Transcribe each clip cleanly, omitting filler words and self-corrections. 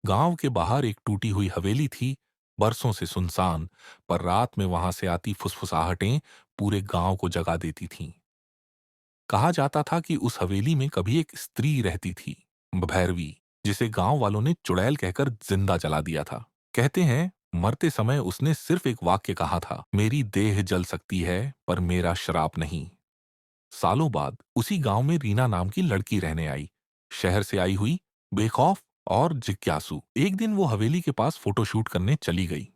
गांव के बाहर एक टूटी हुई हवेली थी, बरसों से सुनसान। पर रात में वहां से आती फुसफुसाहटें पूरे गांव को जगा देती थीं। कहा जाता था कि उस हवेली में कभी एक स्त्री रहती थी, भैरवी, जिसे गांव वालों ने चुड़ैल कहकर जिंदा जला दिया था। कहते हैं मरते समय उसने सिर्फ एक वाक्य कहा था, मेरी देह जल सकती है पर मेरा श्राप नहीं। सालों बाद उसी गांव में रीना नाम की लड़की रहने आई, शहर से आई हुई, बेखौफ और जिज्ञासु। एक दिन वो हवेली के पास फोटोशूट करने चली गई।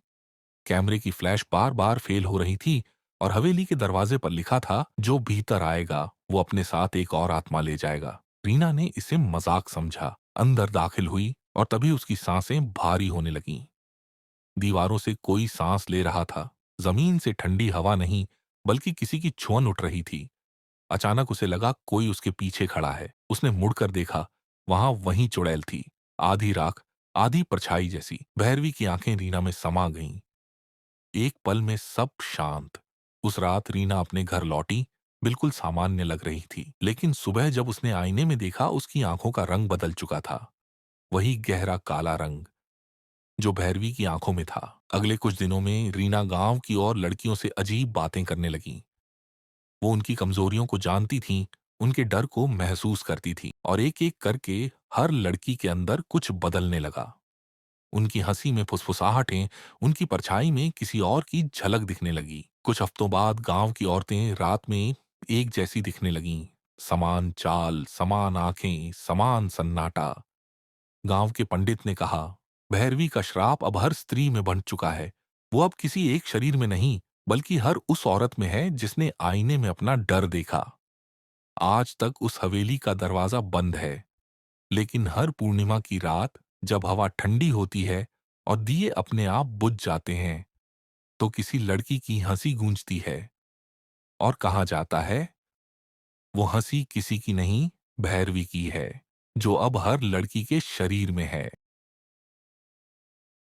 कैमरे की फ्लैश बार बार फेल हो रही थी और हवेली के दरवाजे पर लिखा था, जो भीतर आएगा वो अपने साथ एक और आत्मा ले जाएगा। रीना ने इसे मजाक समझा, अंदर दाखिल हुई और तभी उसकी सांसें भारी होने लगीं। दीवारों से कोई सांस ले रहा था, जमीन से ठंडी हवा नहीं बल्कि किसी की छुअन उठ रही थी। अचानक उसे लगा कोई उसके पीछे खड़ा है। उसने मुड़कर देखा, वहां वही चुड़ैल थी, आधी राख आधी परछाई जैसी। भैरवी की आंखें रीना में समा गईं। एक पल में सब शांत। उस रात रीना अपने घर लौटी, बिल्कुल सामान्य लग रही थी, लेकिन सुबह जब उसने आईने में देखा उसकी आंखों का रंग बदल चुका था। वही गहरा काला रंग जो भैरवी की आंखों में था। अगले कुछ दिनों में रीना गांव की और लड़कियों से अजीब बातें करने लगी। वो उनकी कमजोरियों को जानती थीं, उनके डर को महसूस करती थी और एक एक करके हर लड़की के अंदर कुछ बदलने लगा। उनकी हंसी में फुसफुसाहटें, उनकी परछाई में किसी और की झलक दिखने लगी। कुछ हफ्तों बाद गांव की औरतें रात में एक जैसी दिखने लगीं। समान चाल, समान आंखें, समान सन्नाटा। गांव के पंडित ने कहा, भैरवी का श्राप अब हर स्त्री में बंट चुका है। वो अब किसी एक शरीर में नहीं बल्कि हर उस औरत में है जिसने आईने में अपना डर देखा। आज तक उस हवेली का दरवाजा बंद है, लेकिन हर पूर्णिमा की रात जब हवा ठंडी होती है और दिए अपने आप बुझ जाते हैं, तो किसी लड़की की हंसी गूंजती है और कहा जाता है, वो हंसी किसी की नहीं, भैरवी की है, जो अब हर लड़की के शरीर में है।